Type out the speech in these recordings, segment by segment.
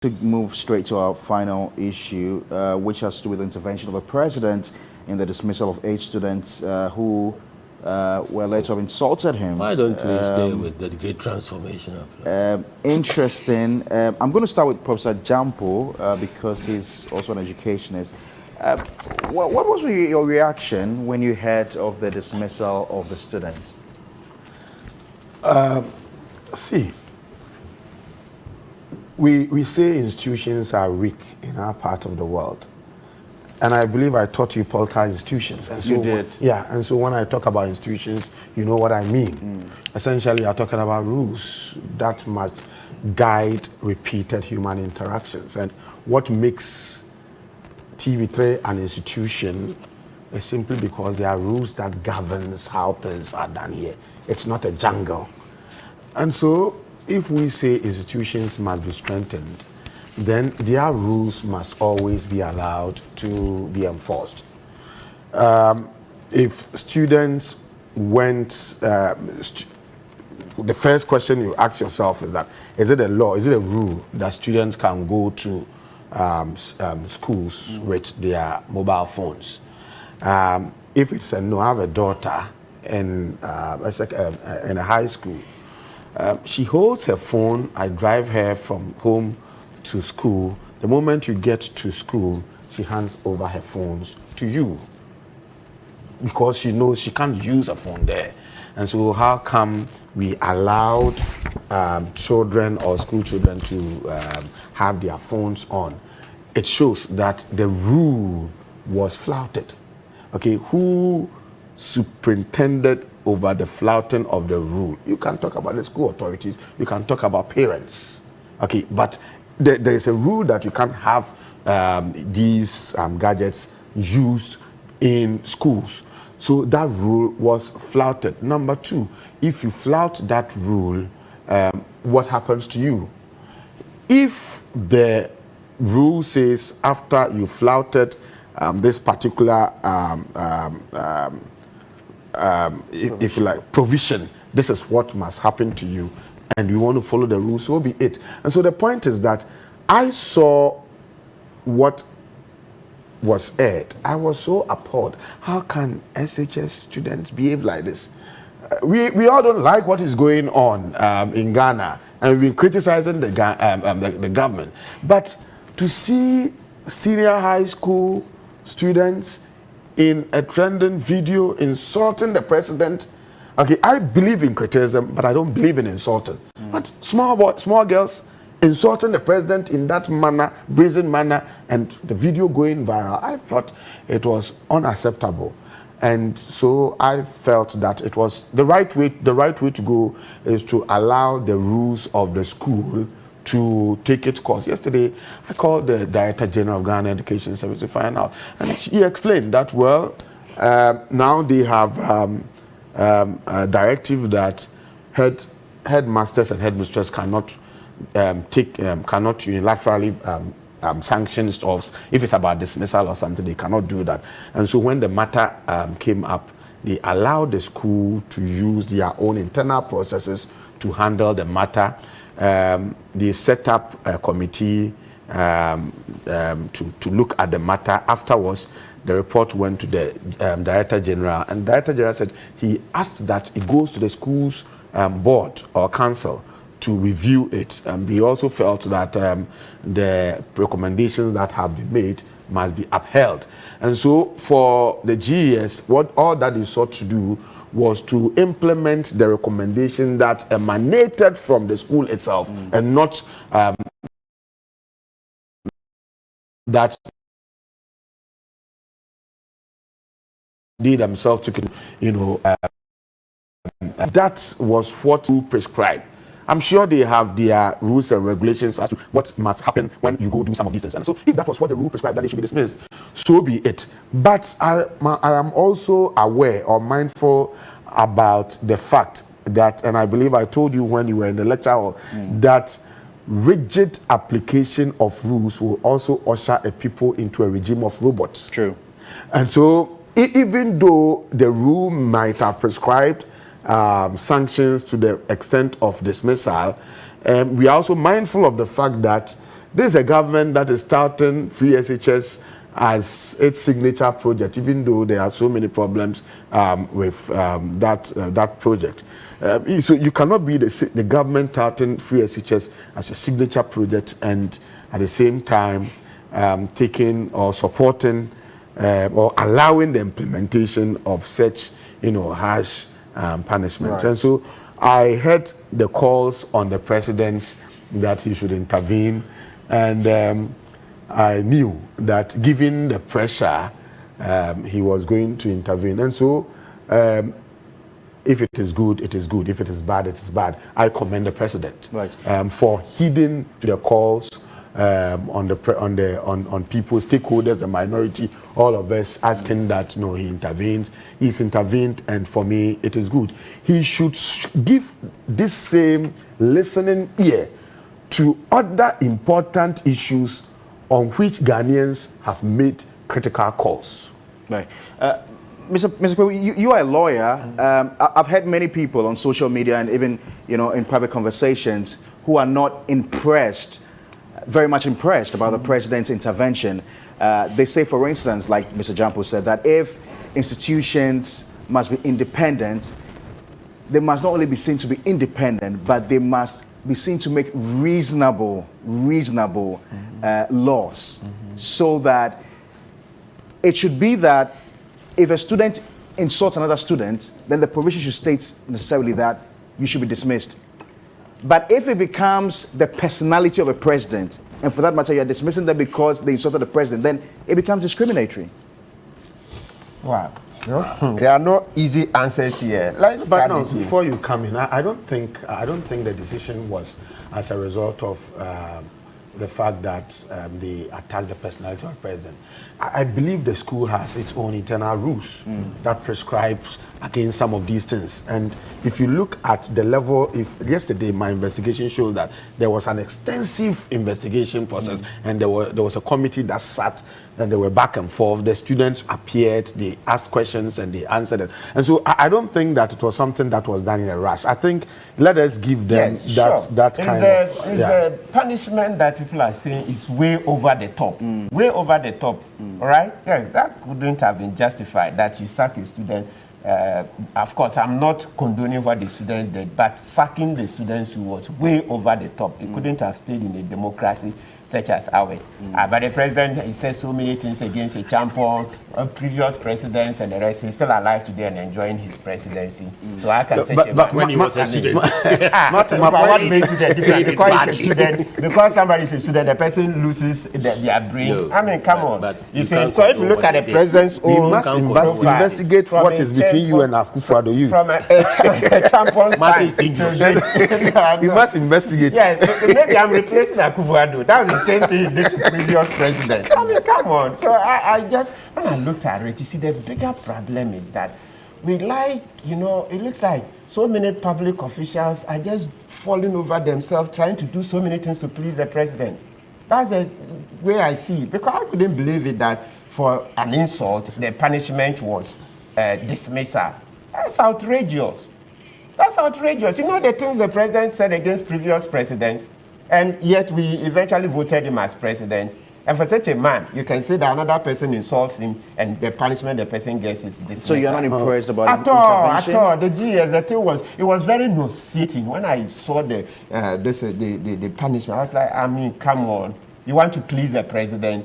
to move straight to our final issue, which has to do with the intervention of the president in the dismissal of 8 students who were later to have insulted him. Why don't we stay with the great transformation? Interesting. I'm going to start with Professor Jampo because he's also an educationist. What was your reaction when you heard of the dismissal of the students? See, we say institutions are weak in our part of the world. And I believe I taught you political institutions. And so you did. Yeah, and so when I talk about institutions, you know what I mean. Essentially, I'm talking about rules that must guide repeated human interactions. And what makes TV3 an institution is simply because there are rules that governs how things are done here. It's not a jungle. And so, if we say institutions must be strengthened, then their rules must always be allowed to be enforced. If students went, the first question you ask yourself is that, is it a law, is it a rule that students can go to schools with their mobile phones? If it's a no, I have a daughter in a high school. She holds her phone. I drive her from home to school. The moment you get to school, she hands over her phones to you because she knows she can't use a phone there. And so how come we allowed children or school children to have their phones on? It shows that the rule was flouted. Okay, who superintended over the flouting of the rule? You can talk about the school authorities, you can talk about parents. Okay, but there is a rule that you can't have these gadgets used in schools. So that rule was flouted. Number two, if you flout that rule, what happens to you? If the rule says after you flouted this particular if you like, provision, this is what must happen to you, and you want to follow the rules, so be it. And so the point is that I saw what was aired. I was so appalled. How can SHS students behave like this? We all don't like what is going on in Ghana, and we've been criticizing the government. But to see senior high school students in a trending video insulting the president. Okay, I believe in criticism, but I don't believe in insulting. But small girls insulting the president in that manner, brazen manner, and the video going viral, I thought it was unacceptable. And so I felt that it was the right way to go is to allow the rules of the school to take its course. Yesterday, I called the Director General of Ghana Education Service to find out, and he explained that, well, now they have a directive that headmasters and headmistresses cannot cannot unilaterally sanction stores. If it's about dismissal or something, they cannot do that. And so when the matter came up, they allowed the school to use their own internal processes to handle the matter. They set up a committee to look at the matter. Afterwards, the report went to the Director General, and Director General said he asked that it goes to the school's board or council to review it. They also felt that the recommendations that have been made must be upheld. And so for the GES, all that they sought to do was to implement the recommendation that emanated from the school itself, and not that they themselves took it, that was what you prescribed. I'm sure they have their rules and regulations as to what must happen when you go do some of these things. And so if that was what the rule prescribed, that they should be dismissed, so be it. But I am also aware or mindful about the fact that, and I believe I told you when you were in the lecture hall, that rigid application of rules will also usher a people into a regime of robots. True. And so even though the rule might have prescribed sanctions to the extent of dismissal, we are also mindful of the fact that this is a government that is starting free SHS as its signature project, even though there are so many problems with that project. So you cannot be the government starting free SHS as a signature project and at the same time taking or supporting or allowing the implementation of such, harsh punishment. Right. And so I heard the calls on the president that he should intervene, and I knew that given the pressure, he was going to intervene. And so if it is good, it is good. If it is bad, it is bad. I commend the president for heeding to the calls on people, stakeholders, the minority, all of us asking that he intervenes. He's intervened, and for me, it is good. He should give this same listening ear to other important issues on which Ghanaians have made critical calls. Right. Mr. Kwewu, you are a lawyer. I've heard many people on social media and even in private conversations who are not impressed, very much impressed about the president's intervention. They say, for instance, like Mr. Jampo said, that if institutions must be independent, they must not only be seen to be independent, but they must be seen to make reasonable laws, so that it should be that if a student insults another student, then the provision should state necessarily that you should be dismissed. But if it becomes the personality of a president, and for that matter, you're dismissing them because they insulted the president, then it becomes discriminatory. Wow. So there are no easy answers here. Let's But start no, this way. before you come in, I don't think the decision was as a result of the fact that they attacked the personality of the president. I believe the school has its own internal rules that prescribes against some of these things. And if you look at the level, yesterday my investigation showed that there was an extensive investigation process, and there was a committee that sat and they were back and forth. The students appeared, they asked questions, and they answered them. And so I don't think that it was something that was done in a rush. I think let us give them that kind of... The punishment that people are saying is way over the top. Way over the top. All right? Yes, that couldn't have been justified, that you sack a student. Of course, I'm not condoning what the students did, but sacking the students was way over the top. It couldn't have stayed in a democracy such as ours. But the president, he said so many things against a champion, previous presidents, and the rest. He's still alive today and enjoying his presidency. So I can say, but when he was a student, what makes it different? Because he's a student, because somebody is a student, the person loses their brain. No, I mean, come on. but You you see, can't so if you look at the control president's We own must profile, investigate from what a is between you and Akufo-Addo. from a champion's Martin is time dangerous. to We must investigate. yes, maybe I'm replacing Akufo-Addo. That was the same thing he did to previous presidents. I mean, come on. So I just, when I looked at it, you see, the bigger problem is that we it looks like so many public officials are just falling over themselves, trying to do so many things to please the president. That's the way I see it. Because I couldn't believe it that for an insult, the punishment was dismissal. That's outrageous. That's outrageous. You know the things the president said against previous presidents, and yet we eventually voted him as president. And for such a man, you can say that another person insults him, and the punishment the person gets is dismissal. So you're not impressed about at his all, intervention? at all. The GS, the thing was, it was very nauseating. When I saw the punishment, I was like, I mean, come on. You want to please the president?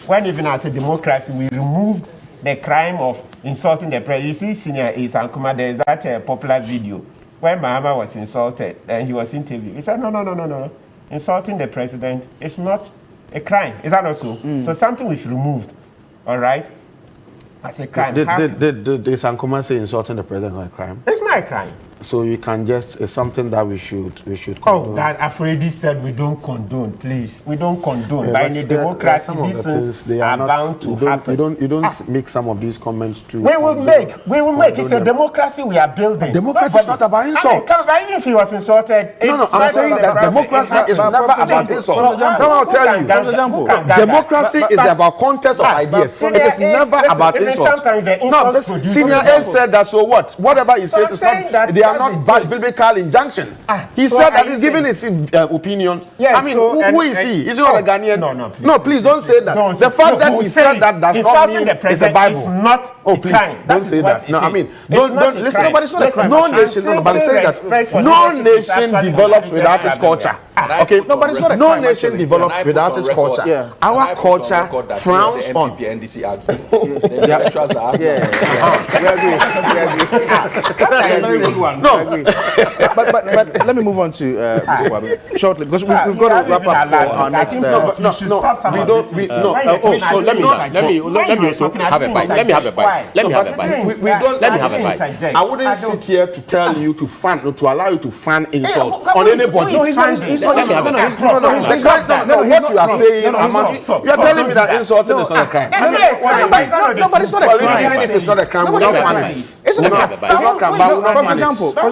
When even as a democracy, we removed the crime of insulting the president. You see, Senior Isankuma, there's that popular video where Mahama was insulted and he was interviewed. He said, no. Insulting the president is not a crime. Is that not so? So something we've removed, all right, as a crime. Did Sankuma say insulting the president is not a crime? It's not a crime. So you can it's something that we should condone. Oh, that Afridi said we don't condone, please. We don't condone. Yeah, By but in a there are democracy, some of these the things they are not, bound to happen. You don't make some of these comments too. We will make. It's a democracy we are building. Democracy is not about insults. Even if he was insulted, No, I'm saying that democracy is never about insults. No, I'll tell you. Democracy is about contest of ideas. It is never about insults. No, Senior A said that, so what? Whatever he says is not. are not biblical injunction. He said that he's giving his opinion. Yes, I mean, who is he? Is he not a Ghanaian? No, please don't say that. The fact that he said that does not mean it's the Bible. Not please don't say that. No, I mean, don't listen. No, but it's not a crime. No nation, but I'm saying that no nation develops without its culture. Okay, no, but it's not a crime. No nation develops without its culture. Yeah. Our culture frowns on. Yeah. That's a very good one. No, but let me move on to Mr. Wabi shortly because we've got to wrap up for our next. We don't. So let me also have a bite. Let me have a bite. We don't. Let me have a bite. I wouldn't sit here to tell you to allow you to fan insult on anybody. No, he's not. What you are saying, you are telling me that insulting is not a crime. No, but it's not a crime. Even if it's not a crime, we're not fanning. It's not a crime. For example, who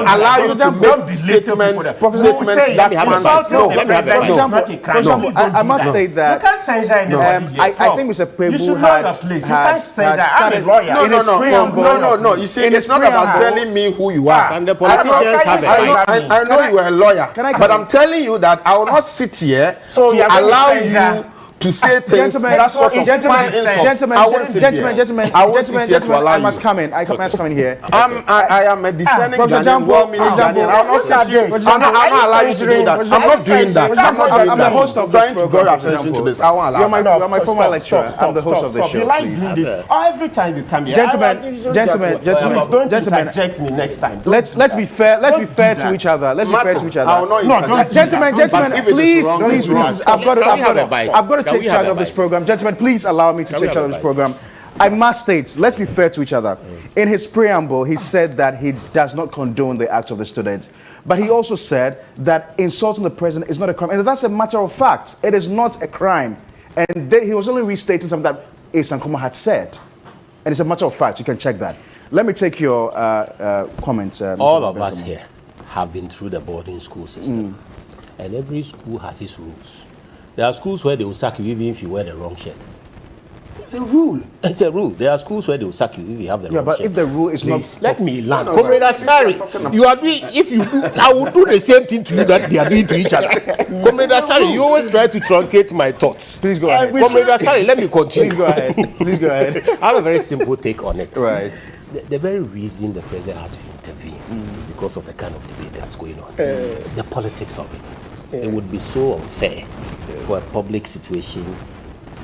allow you to make statements that For example, I must state that I think Mr. Pebu had started in his preamble. No. You see, it's not about telling me who you are. And the politicians have a right. I know you are a lawyer, but I'm telling you that I will not sit here to allow you to say things that sort of fan insult. I must come in. I must come in here. I am a discerning Ghanaian, well-meaning Ghanaian. I will not sit here. I'm not allow you to do that. I'm not doing that. I'm the host of this program. Trying to draw your attention to this. I won't allow that. You're my former lecturer. I'm the host of the show. You like doing this every time you come here. Gentlemen, don't interject me next time. Let's be fair. Let's be fair to each other. Let's be fair to each other. No, Gentlemen, please. I've got to take charge of this program. Gentlemen, please allow me to take charge of this program. I must state, let's be fair to each other. In his preamble, he said that he does not condone the acts of the students. But he also said that insulting the president is not a crime. And that's a matter of fact. It is not a crime. And he was only restating something that Sankoma had said. And it's a matter of fact. You can check that. Let me take your comments. All of us here have been through the boarding school system. And every school has its rules. There are schools where they will sack you even if you wear the wrong shirt. It's a rule. It's a rule. There are schools where they will sack you if you have the wrong shirt. Yeah, but if the rule is not... Let me land. Comrade Asari, you are doing... If you do... I will do the same thing to you that they are doing to each other. Comrade Asari, you always try to truncate my thoughts. Please go ahead. Comrade Asari, let me continue. Please go ahead. Please go ahead. I have a very simple take on it. Right. The very reason the president had to intervene is because of the kind of debate that's going on. The politics of it. It would be so unfair for a public situation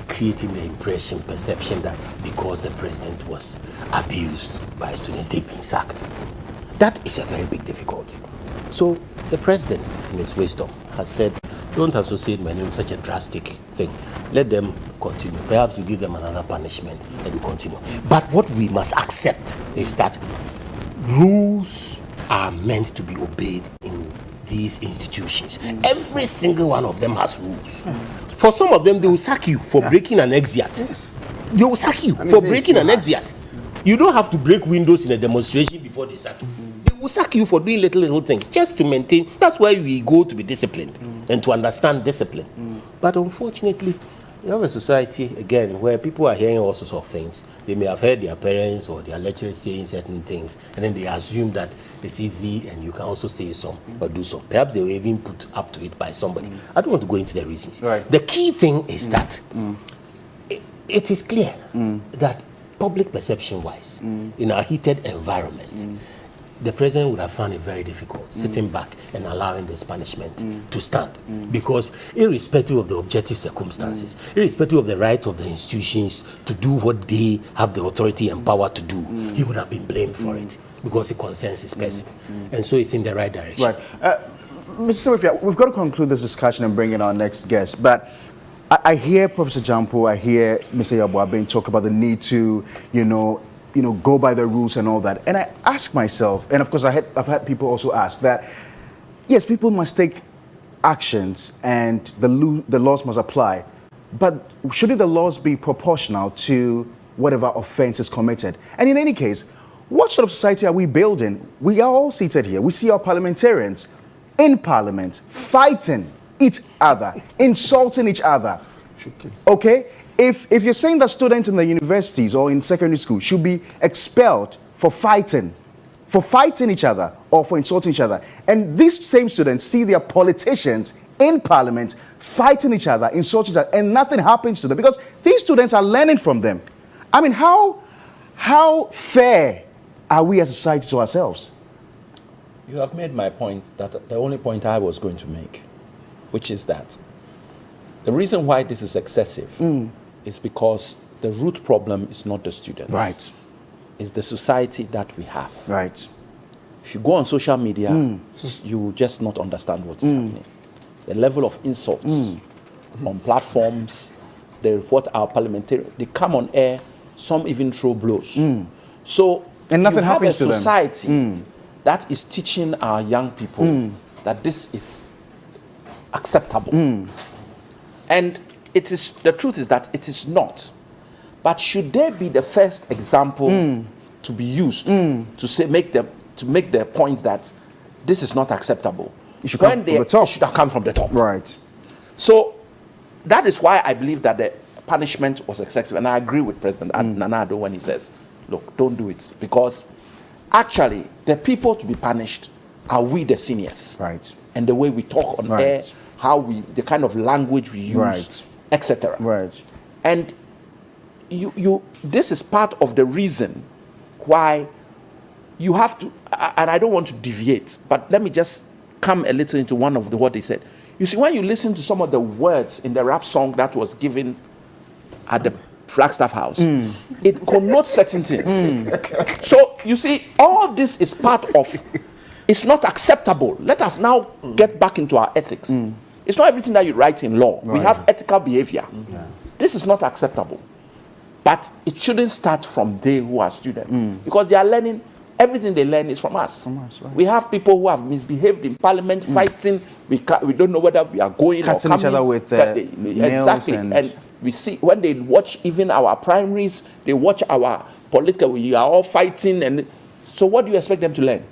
creating the impression, perception that because the president was abused by students, they've been sacked. That is a very big difficulty. So the president, in his wisdom, has said, don't associate my name with such a drastic thing. Let them continue. Perhaps you give them another punishment and you continue. But what we must accept is that rules are meant to be obeyed in these institutions. Every single one of them has rules. For some of them, they will sack you for breaking an exit. They will sack you for breaking an exit. You don't have to break windows in a demonstration before they sack you. They will sack you for doing little things just to maintain. That's why we go to be disciplined and to understand discipline. But unfortunately, you have a society, again, where people are hearing all sorts of things. They may have heard their parents or their lecturers saying certain things, and then they assume that it's easy and you can also say some or do some. Perhaps they were even put up to it by somebody. I don't want to go into the reasons. Right. The key thing is that it is clear that public perception-wise, in our heated environment, the president would have found it very difficult sitting back and allowing this punishment to stand. Because irrespective of the objective circumstances, irrespective of the rights of the institutions to do what they have the authority and power to do, he would have been blamed for it because it concerns his person. And so it's in the right direction. Right. Mr. Sawifia, we've got to conclude this discussion and bring in our next guest. But I hear Professor Jampo, I hear Mr. Yabuaben talk about the need to, go by the rules and all that. And I ask myself, and of course I've had people also ask that, yes, people must take actions and the laws must apply. But shouldn't the laws be proportional to whatever offense is committed? And in any case, what sort of society are we building? We are all seated here. We see our parliamentarians in parliament fighting each other, insulting each other. Okay? If you're saying that students in the universities or in secondary school should be expelled for fighting for fighting each other or for insulting each other. And these same students see their politicians in parliament fighting each other, insulting each other, and nothing happens to them because these students are learning from them. I mean, how fair are we as a society to ourselves? You have made my point, that the only point I was going to make, which is that the reason why this is excessive is because the root problem is not the students. Right. It's the society that we have. Right. If you go on social media, you will just not understand what is happening. The level of insults on platforms, what our parliamentarians, they come on air, some even throw blows. So and nothing you have happens a to society them. that is teaching our young people that this is acceptable. And it is, the truth is that it is not. But should they be the first example to be used to say, make the point that this is not acceptable? It should come from the top. It should have come from the top. Right. So that is why I believe that the punishment was excessive. And I agree with President Nana Addo when he says, look, don't do it. Because actually, the people to be punished are we, the seniors. Right. And the way we talk on air, the kind of language we use, etc. Right. And this is part of the reason why you have to, and I don't want to deviate, but let me just come a little into one of what they said. You see, when you listen to some of the words in the rap song that was given at the Flagstaff House, it connotes certain things. So, you see, all this is part of, it's not acceptable. Let us now get back into our ethics. It's not everything that you write in law. We have ethical behavior. This is not acceptable. But it shouldn't start from they who are students. Because they are learning, everything they learn is from us. We have people who have misbehaved in parliament, fighting. We don't know whether we are going cutting or each other with exactly. And we see, when they watch even our primaries, they watch our political, we are all fighting. And so what do you expect them to learn?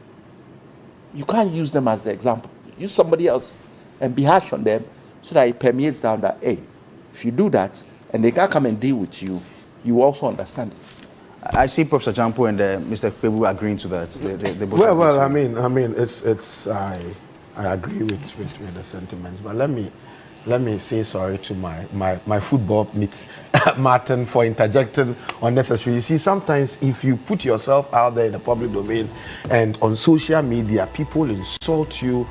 You can't use them as the example. Use somebody else and be harsh on them so that it permeates down that, hey, if you do that and they can't come and deal with you, you also understand it. I see Professor Jampo and Mr. Kpebu agreeing to that. They both Well, agree to I mean, it's I agree with the sentiments, but let me say sorry to my football mates, Martin, for interjecting unnecessarily. You see, sometimes if you put yourself out there in the public domain and on social media, people insult you,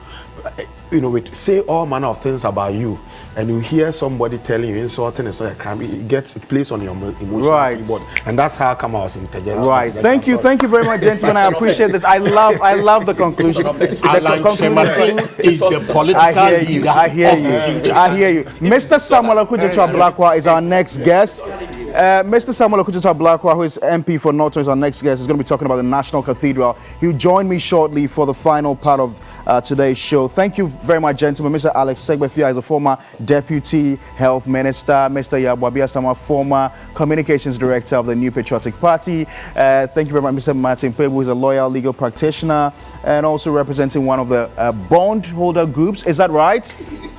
say all manner of things about you, and you hear somebody telling you insulting and so a crime, it plays on your emotional keyboard, and that's how come I was interjecting. Right. Thank you very much, gentlemen. I appreciate this. I love the conclusion. Alan Martin is the political leader of the future. I hear you. Mr. Samuel Okudzeto-Ablakwa is our next guest. Mr. Samuel Okudzeto-Ablakwa, who is MP for Norton, is our next guest. Is going to be talking about the National Cathedral. He'll join me shortly for the final part of today's show. Thank you very much, gentlemen. Mr. Alex Segbefia is a former Deputy Health Minister. Mr. Yabu Abiasama, former Communications Director of the New Patriotic Party. Thank you very much, Mr. Martin Kpebu, who is a lawyer, legal practitioner, and also representing one of the bondholder groups. Is that right?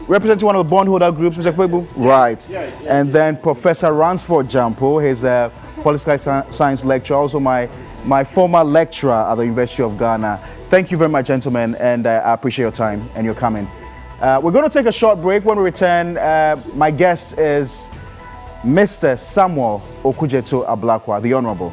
Representing one of the bondholder groups, Mr. Kpebu? Right. And then Professor Ransford Jampo, he's a political science lecturer, also my former lecturer at the University of Ghana. Thank you very much, gentlemen, and I appreciate your time and your coming. We're going to take a short break. When we return, my guest is Mr. Samuel Okudzeto-Ablakwa, the Honorable.